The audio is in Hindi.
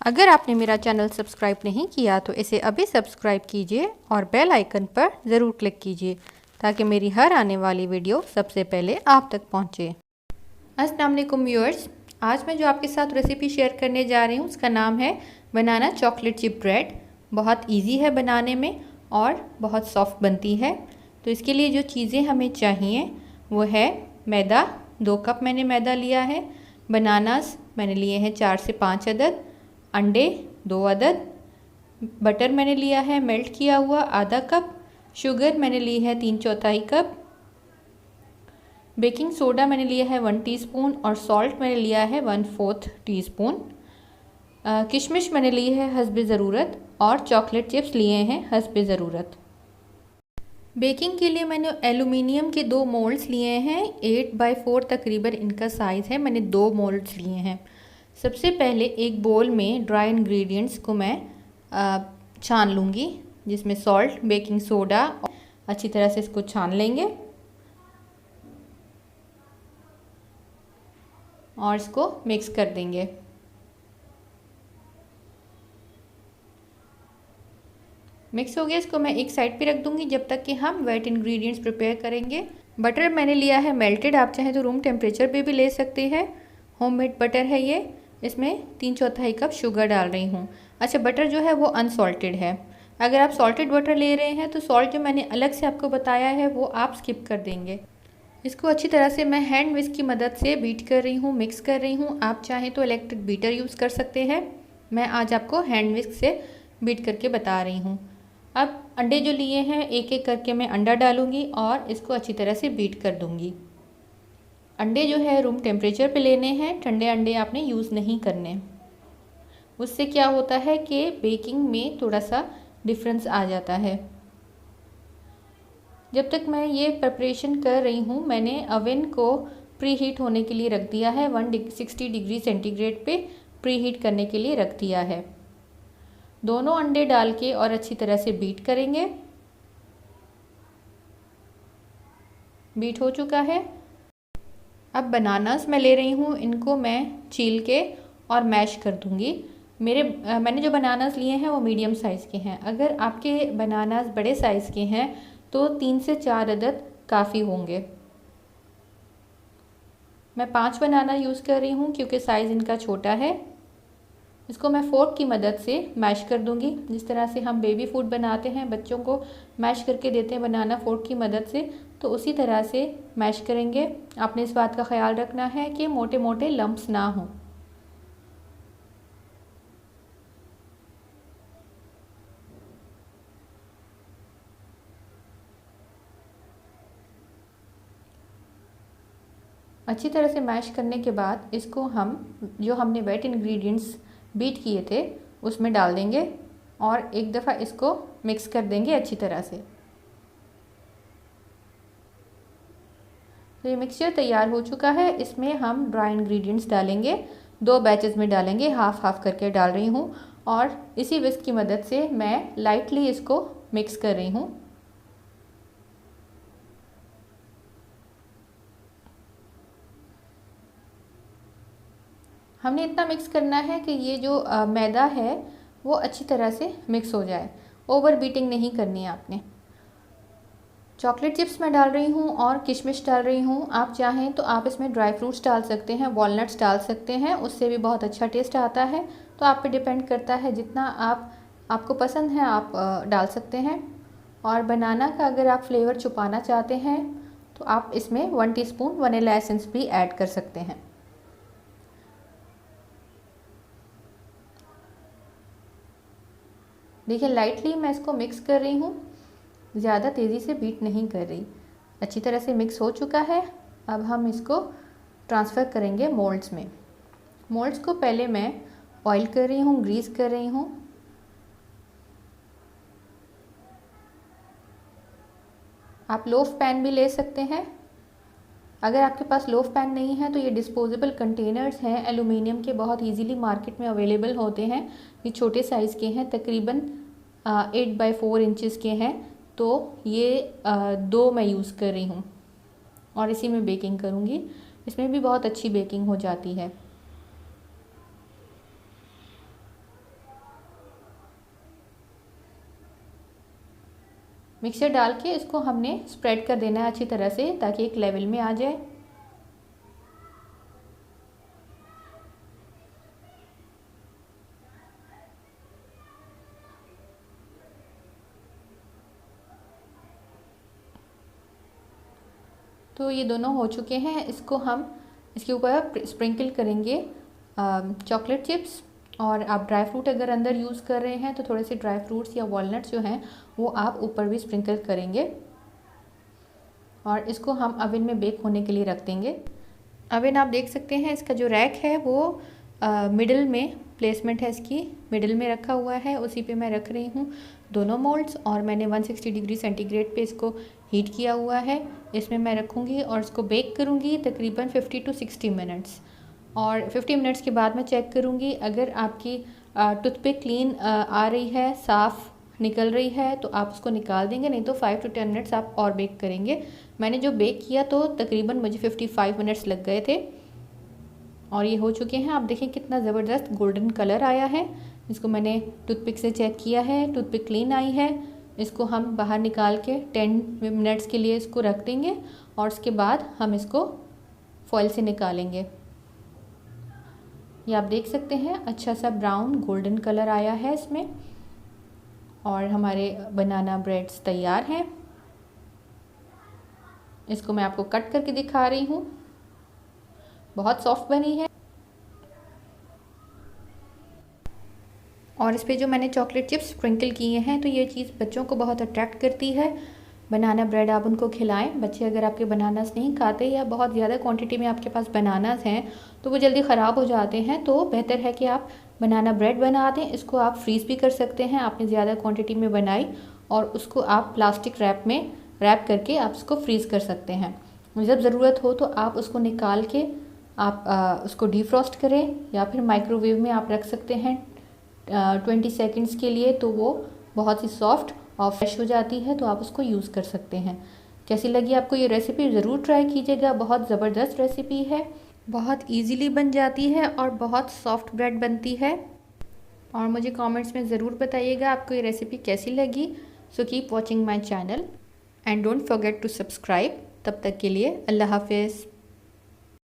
अगर आपने मेरा चैनल सब्सक्राइब नहीं किया तो इसे अभी सब्सक्राइब कीजिए और बेल आइकन पर ज़रूर क्लिक कीजिए ताकि मेरी हर आने वाली वीडियो सबसे पहले आप तक पहुंचे। अस्सलाम वालेकुम व्यूअर्स, आज मैं जो आपके साथ रेसिपी शेयर करने जा रही हूँ उसका नाम है बनाना चॉकलेट चिप ब्रेड। बहुत इजी है बनाने में और बहुत सॉफ्ट बनती है। तो इसके लिए जो चीज़ें हमें चाहिए वो है मैदा, 2 कप मैंने मैदा लिया है। बनानास मैंने लिए हैं 4 से 5 अदद। अंडे 2 अदद। बटर मैंने लिया है मेल्ट किया हुआ आधा कप। शुगर मैंने ली है 3/4 कप। बेकिंग सोडा मैंने लिया है 1 टीस्पून और सॉल्ट मैंने लिया है 1/4 टीस्पून। किशमिश मैंने ली है हस्बे ज़रूरत और चॉकलेट चिप्स लिए हैं हस्बे ज़रूरत। बेकिंग के लिए मैंने एलुमिनियम के 2 मोल्ड्स लिए हैं, 8x4 तकरीबन इनका साइज़ है। मैंने 2 मोल्ड्स लिए हैं। सबसे पहले एक बोल में ड्राई इंग्रेडिएंट्स को मैं छान लूँगी, जिसमें सॉल्ट, बेकिंग सोडा, अच्छी तरह से इसको छान लेंगे और इसको मिक्स कर देंगे। मिक्स हो गया, इसको मैं एक साइड पे रख दूँगी जब तक कि हम वेट इंग्रेडिएंट्स प्रिपेयर करेंगे। बटर मैंने लिया है मेल्टेड, आप चाहें तो रूम टेम्परेचर पे भी ले सकते हैं। होममेड बटर है ये। इसमें 3/4 कप शुगर डाल रही हूँ। अच्छा, बटर जो है वो अनसॉल्टेड है। अगर आप सॉल्टेड बटर ले रहे हैं तो सॉल्ट जो मैंने अलग से आपको बताया है वो आप स्किप कर देंगे। इसको अच्छी तरह से मैं हैंड विस्क की मदद से बीट कर रही हूँ, मिक्स कर रही हूँ। आप चाहें तो इलेक्ट्रिक बीटर यूज़ कर सकते हैं। मैं आज आपको हैंड विस्क से बीट करके बता रही हूँ। अब अंडे जो लिए हैं एक एक करके मैं अंडा डालूँगी और इसको अच्छी तरह से बीट कर दूँगी। अंडे जो है रूम टेम्परेचर पे लेने हैं, ठंडे अंडे आपने यूज़ नहीं करने। उससे क्या होता है कि बेकिंग में थोड़ा सा डिफरेंस आ जाता है। जब तक मैं ये प्रिपरेशन कर रही हूँ मैंने अवन को प्री हीट होने के लिए रख दिया है। 160 डिग्री सेंटीग्रेड पे प्री हीट करने के लिए रख दिया है। दोनों अंडे डाल के और अच्छी तरह से बीट करेंगे। बीट हो चुका है। अब बनानास मैं ले रही हूँ, इनको मैं छील के और मैश कर दूँगी। मैंने जो बनानास लिए हैं वो मीडियम साइज़ के हैं। अगर आपके बनानास बड़े साइज़ के हैं तो 3 से 4 अदद काफ़ी होंगे। मैं 5 बनाना यूज़ कर रही हूँ क्योंकि साइज़ इनका छोटा है। इसको मैं फोर्क की मदद से मैश कर दूँगी, जिस तरह से हम बेबी फूड बनाते हैं, बच्चों को मैश करके देते हैं बनाना फोर्क की मदद से, तो उसी तरह से मैश करेंगे। आपने इस बात का ख्याल रखना है कि मोटे मोटे लम्प्स ना हों। अच्छी तरह से मैश करने के बाद इसको हम जो हमने वेट इंग्रेडिएंट्स बीट किए थे उसमें डाल देंगे और एक दफ़ा इसको मिक्स कर देंगे अच्छी तरह से। तो ये मिक्सचर तैयार हो चुका है। इसमें हम ड्राई इंग्रेडिएंट्स डालेंगे, 2 बैचेस में डालेंगे, हाफ हाफ करके डाल रही हूँ और इसी विस्क की मदद से मैं लाइटली इसको मिक्स कर रही हूँ। हमने इतना मिक्स करना है कि ये जो मैदा है वो अच्छी तरह से मिक्स हो जाए। ओवर बीटिंग नहीं करनी है आपने। चॉकलेट चिप्स मैं डाल रही हूँ और किशमिश डाल रही हूँ। आप चाहें तो आप इसमें ड्राई फ्रूट्स डाल सकते हैं, वॉलनट्स डाल सकते हैं, उससे भी बहुत अच्छा टेस्ट आता है। तो आप पे डिपेंड करता है, जितना आपको पसंद है आप डाल सकते हैं। और बनाना का अगर आप फ्लेवर छुपाना चाहते हैं तो आप इसमें 1 टीस्पून वनीला एसेंस भी ऐड कर सकते हैं। देखिए लाइटली मैं इसको मिक्स कर रही हूँ, ज़्यादा तेज़ी से बीट नहीं कर रही। अच्छी तरह से मिक्स हो चुका है। अब हम इसको ट्रांसफ़र करेंगे मोल्ड्स में। मोल्ड्स को पहले मैं ऑयल कर रही हूँ, ग्रीस कर रही हूँ। आप लोफ पैन भी ले सकते हैं। अगर आपके पास लोफ पैन नहीं है तो ये डिस्पोजेबल कंटेनर्स हैं एलुमिनियम के, बहुत इजीली मार्केट में अवेलेबल होते हैं। ये छोटे साइज़ के हैं, तकरीबन 8x4 इंचज़ के हैं। तो ये 2 मैं यूज़ कर रही हूँ और इसी में बेकिंग करूँगी। इसमें भी बहुत अच्छी बेकिंग हो जाती है। मिक्सचर डाल के इसको हमने स्प्रेड कर देना है अच्छी तरह से ताकि एक लेवल में आ जाए। तो ये दोनों हो चुके हैं। इसको हम इसके ऊपर स्प्रिंकल करेंगे चॉकलेट चिप्स, और आप ड्राई फ्रूट अगर अंदर यूज़ कर रहे हैं तो थोड़े से ड्राई फ्रूट्स या वॉलनट्स जो हैं वो आप ऊपर भी स्प्रिंकल करेंगे। और इसको हम अवन में बेक होने के लिए रख देंगे। अवन आप देख सकते हैं इसका जो रैक है वो मिडिल में प्लेसमेंट है, इसकी मिडिल में रखा हुआ है, उसी पे मैं रख रही हूँ दोनों मोल्ड्स। और मैंने 160 डिग्री सेंटीग्रेड पे इसको हीट किया हुआ है, इसमें मैं रखूँगी और इसको बेक करूँगी तकरीबन 50 to 60 मिनट्स। और 50 मिनट्स के बाद मैं चेक करूँगी, अगर आपकी टूथपिक क्लीन आ रही है, साफ़ निकल रही है, तो आप उसको निकाल देंगे, नहीं तो 5 to 10 मिनट्स आप और बेक करेंगे। मैंने जो बेक किया तो तकरीबन मुझे 55 मिनट्स लग गए थे और ये हो चुके हैं। आप देखें कितना ज़बरदस्त गोल्डन कलर आया है। इसको मैंने टूथपिक से चेक किया है, टूथपिक क्लीन आई है। इसको हम बाहर निकाल के 10 मिनट्स के लिए इसको रख देंगे और उसके बाद हम इसको फॉइल से निकालेंगे। ये आप देख सकते हैं अच्छा सा ब्राउन गोल्डन कलर आया है इसमें, और हमारे बनाना ब्रेड्स तैयार हैं। इसको मैं आपको कट करके दिखा रही हूँ, बहुत सॉफ्ट बनी है। और इस पे जो मैंने चॉकलेट चिप्स स्प्रिंकल किए हैं तो ये चीज़ बच्चों को बहुत अट्रैक्ट करती है। बनाना ब्रेड आप उनको खिलाएं। बच्चे अगर आपके बनानास नहीं खाते या बहुत ज़्यादा क्वांटिटी में आपके पास बनानास हैं तो वो जल्दी ख़राब हो जाते हैं, तो बेहतर है कि आप बनाना ब्रेड बना दें। इसको आप फ्रीज़ भी कर सकते हैं। आपने ज़्यादा क्वांटिटी में बनाई और उसको आप प्लास्टिक रैप में रैप करके आप उसको फ्रीज़ कर सकते हैं। जब ज़रूरत हो तो आप उसको निकाल के आप उसको डीफ्रॉस्ट करें या फिर माइक्रोवेव में आप रख सकते हैं 20 सेकंड्स के लिए, तो वो बहुत ही सॉफ्ट और फ्रेश हो जाती है, तो आप उसको यूज़ कर सकते हैं। कैसी लगी आपको ये रेसिपी? ज़रूर ट्राई कीजिएगा। बहुत ज़बरदस्त रेसिपी है, बहुत इजीली बन जाती है और बहुत सॉफ्ट ब्रेड बनती है। और मुझे कमेंट्स में ज़रूर बताइएगा आपको ये रेसिपी कैसी लगी। So keep watching my channel and don't forget to subscribe. तब तक के लिए अल्लाह हाफिज़।